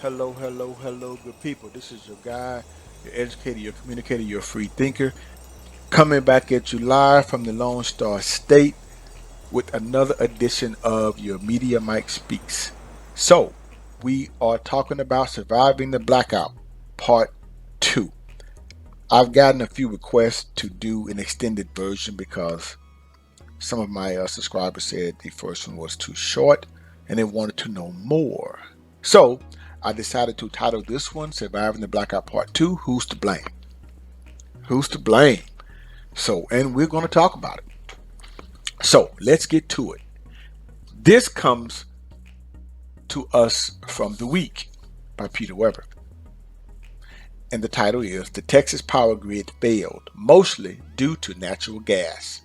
Hello, hello, hello, good people. This is your guy, your educator, your communicator, your free thinker, coming back at you live from the Lone Star State with another edition of your Media Mike Speaks. So, we are talking about surviving the blackout, part two. I've gotten a few requests to do an extended version because some of my subscribers said the first one was too short and they wanted to know more. So I decided to title this one Surviving the Blackout Part 2 Who's to Blame? Who's to blame? So, and we're going to talk about it. So let's get to it. This comes to us from The Week by Peter Weber. And the title is The Texas Power Grid Failed, Mostly Due to Natural Gas.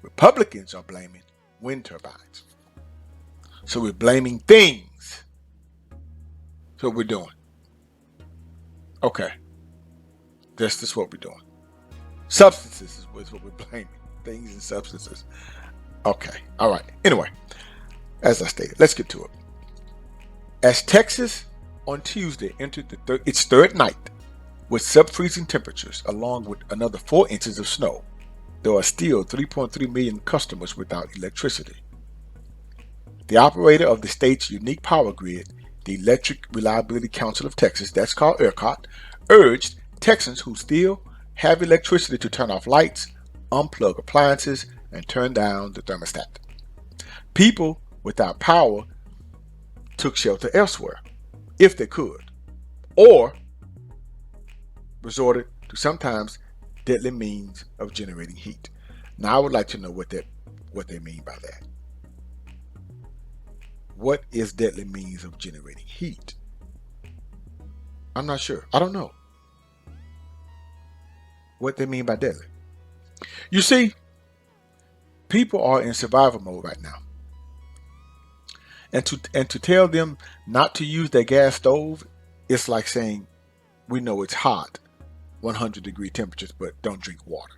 Republicans are blaming wind turbines. So we're blaming things. That's what we're doing. Okay. That's just what we're doing. Substances is what we're blaming. Things and substances. Okay. All right. Anyway, as I stated, let's get to it. As Texas on Tuesday entered its third night with sub-freezing temperatures, along with another 4 inches of snow, there are still 3.3 million customers without electricity. The operator of the state's unique power grid, the Electric Reliability Council of Texas, that's called ERCOT, urged Texans who still have electricity to turn off lights, unplug appliances, and turn down the thermostat. People without power took shelter elsewhere, if they could, or resorted to sometimes deadly means of generating heat. Now, I would like to know what they mean by that. What is deadly means of generating heat? I'm not sure. I don't know what they mean by deadly. You see, people are in survival mode right now. And to tell them not to use their gas stove, it's like saying, we know it's hot, 100-degree temperatures, but don't drink water.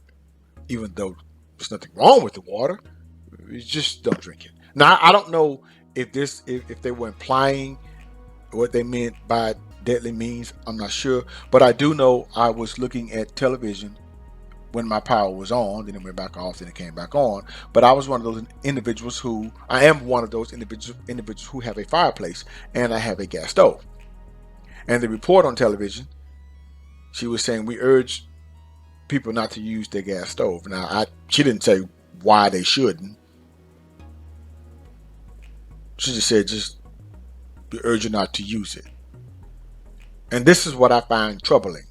Even though there's nothing wrong with the water, you just don't drink it. Now, I don't know if they were implying what they meant by deadly means. I'm not sure, but I do know I was looking at television when my power was on, then it went back off, then it came back on. But I was one of those individuals I am one of those individuals who have a fireplace and I have a gas stove. And the report on television, she was saying we urge people not to use their gas stove. Now, she didn't say why they shouldn't. She just said we urge you not to use it. And this is what I find troubling.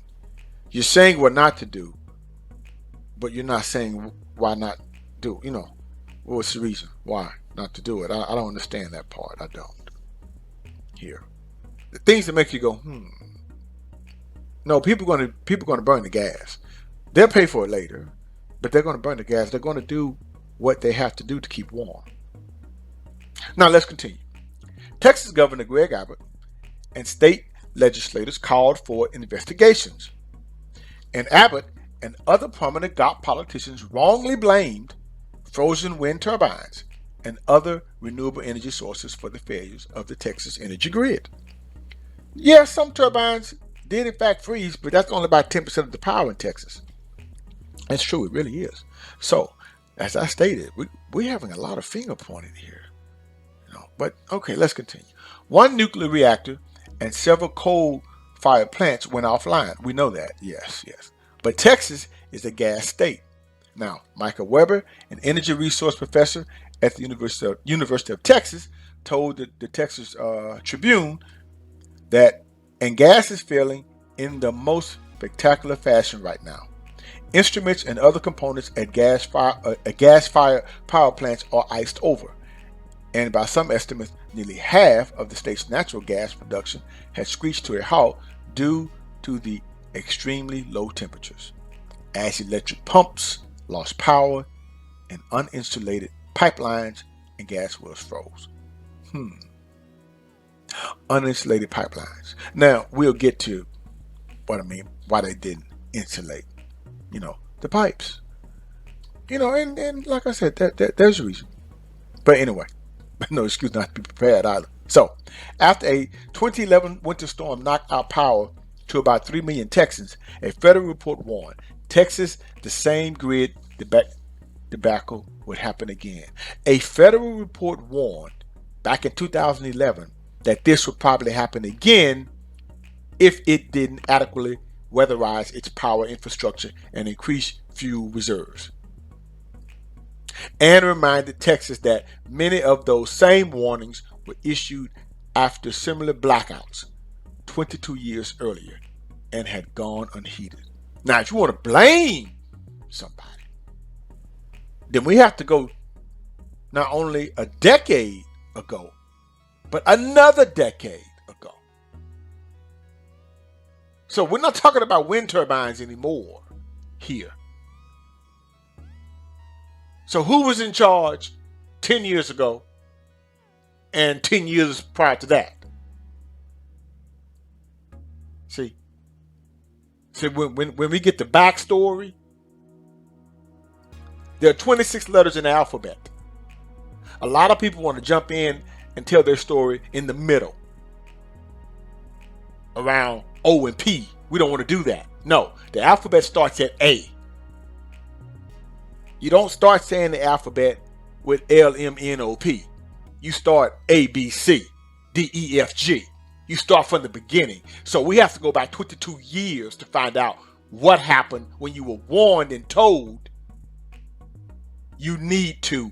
You're saying what not to do, but you're not saying why not do. What's the reason why not to do it? I don't understand that part. I don't. Here, the things that make you go, No, people gonna burn the gas. They'll pay for it later, but they're gonna burn the gas. They're gonna do what they have to do to keep warm. Now let's continue. Texas Governor Greg Abbott and state legislators called for investigations, and Abbott and other prominent GOP politicians wrongly blamed frozen wind turbines and other renewable energy sources for the failures of the Texas energy grid. Yes, some turbines did in fact freeze, but that's only about 10% of the power in Texas. That's true, it really is. So, as I stated, we're having a lot of finger pointing here. But okay, let's continue. One nuclear reactor and several coal-fired plants went offline. We know that, yes. But Texas is a gas state. Now, Michael Weber, an energy resource professor at the University of Texas, told the Texas Tribune that, and gas is failing in the most spectacular fashion right now. Instruments and other components at gas-fired power plants are iced over, and by some estimates, nearly half of the state's natural gas production has screeched to a halt due to the extremely low temperatures, as electric pumps lost power and uninsulated pipelines and gas wells froze. Uninsulated pipelines. Now, we'll get to what I mean, why they didn't insulate, the pipes. And like I said, there's a reason. But anyway, no excuse not to be prepared either. So, after a 2011 winter storm knocked out power to about 3 million Texans, a federal report warned Texas the same grid debacle would happen again. A federal report warned back in 2011 that this would probably happen again if it didn't adequately weatherize its power infrastructure and increase fuel reserves. And reminded Texas that many of those same warnings were issued after similar blackouts 22 years earlier and had gone unheeded. Now, if you want to blame somebody, then we have to go not only a decade ago, but another decade ago. So we're not talking about wind turbines anymore here. So who was in charge 10 years ago and 10 years prior to that? See, when we get the backstory, there are 26 letters in the alphabet. A lot of people want to jump in and tell their story in the middle, around O and P. We don't want to do that. No, the alphabet starts at A. You don't start saying the alphabet with L, M, N, O, P. You start A, B, C, D, E, F, G. You start from the beginning. So we have to go back 22 years to find out what happened when you were warned and told you need to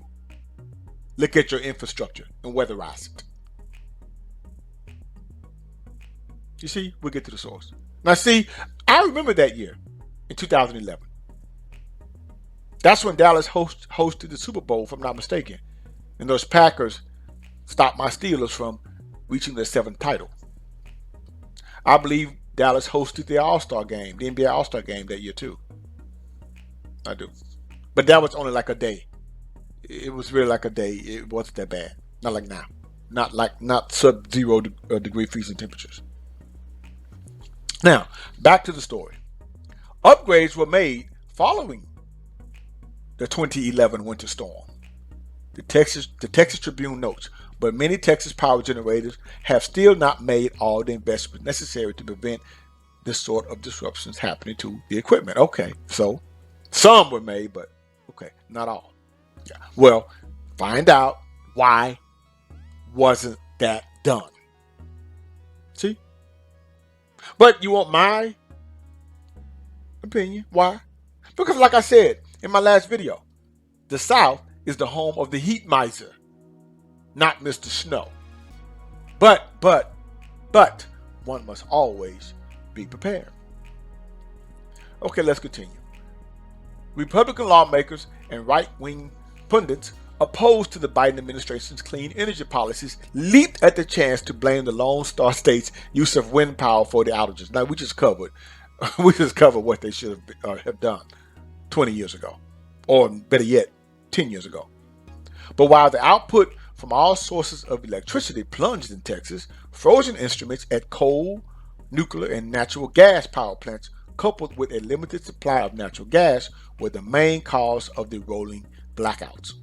look at your infrastructure and weatherize it. You see, we'll get to the source. Now see, I remember that year in 2011. That's when Dallas hosted the Super Bowl, if I'm not mistaken. And those Packers stopped my Steelers from reaching their 7th title. I believe Dallas hosted the All-Star game, the NBA All-Star game that year too. I do. But that was only like a day. It was really like a day. It wasn't that bad. Not like now. Not sub-zero degree freezing temperatures. Now, back to the story. Upgrades were made following the 2011 winter storm. The Texas Tribune notes, but many Texas power generators have still not made all the investments necessary to prevent this sort of disruptions happening to the equipment. Okay, so some were made, but okay, not all. Yeah. Well, find out why wasn't that done. See? But you want my opinion? Why? Because like I said in my last video, the South is the home of the heat miser, not Mr. Snow. But one must always be prepared. Okay, let's continue. Republican lawmakers and right-wing pundits opposed to the Biden administration's clean energy policies leaped at the chance to blame the Lone Star State's use of wind power for the outages. Now, we just covered what they should have done 20 years ago, or better yet, 10 years ago. But while the output from all sources of electricity plunged in Texas, frozen instruments at coal, nuclear, and natural gas power plants, coupled with a limited supply of natural gas, were the main cause of the rolling blackouts.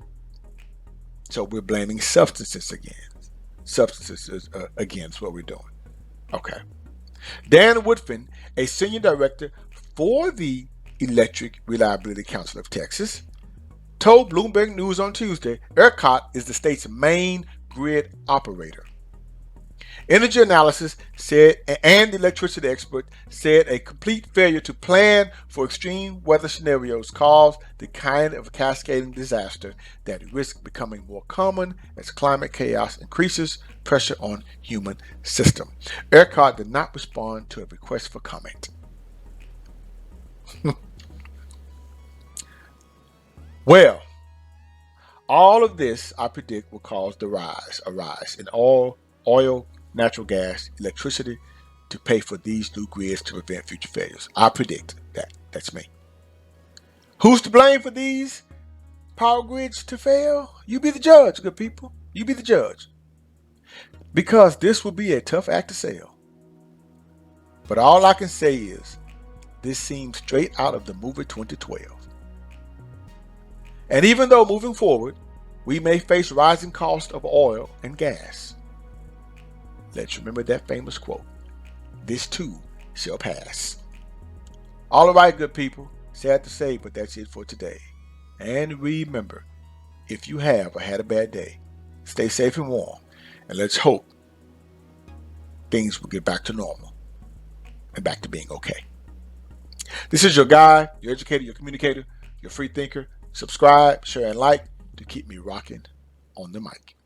So we're blaming substances again. Substances again is what we're doing. Okay. Dan Woodfin, a senior director for the Electric Reliability Council of Texas, told Bloomberg News on Tuesday ERCOT is the state's main grid operator. Energy analysis said, and electricity expert said, a complete failure to plan for extreme weather scenarios caused the kind of cascading disaster that risks becoming more common as climate chaos increases pressure on human system. ERCOT did not respond to a request for comment. Well, all of this, I predict, will cause a rise in oil, natural gas, electricity to pay for these new grids to prevent future failures. I predict that. That's me. Who's to blame for these power grids to fail? You be the judge, good people. You be the judge. Because this will be a tough act to sell. But all I can say is, this seems straight out of the movie 2012. And even though moving forward, we may face rising costs of oil and gas, Let's remember that famous quote. This too shall pass. All right, good people. Sad to say, but that's it for today. And remember, if you have or had a bad day, stay safe and warm, and let's hope things will get back to normal and back to being okay. This is your guy, your educator, your communicator, your free thinker. Subscribe, share, and like to keep me rocking on the mic.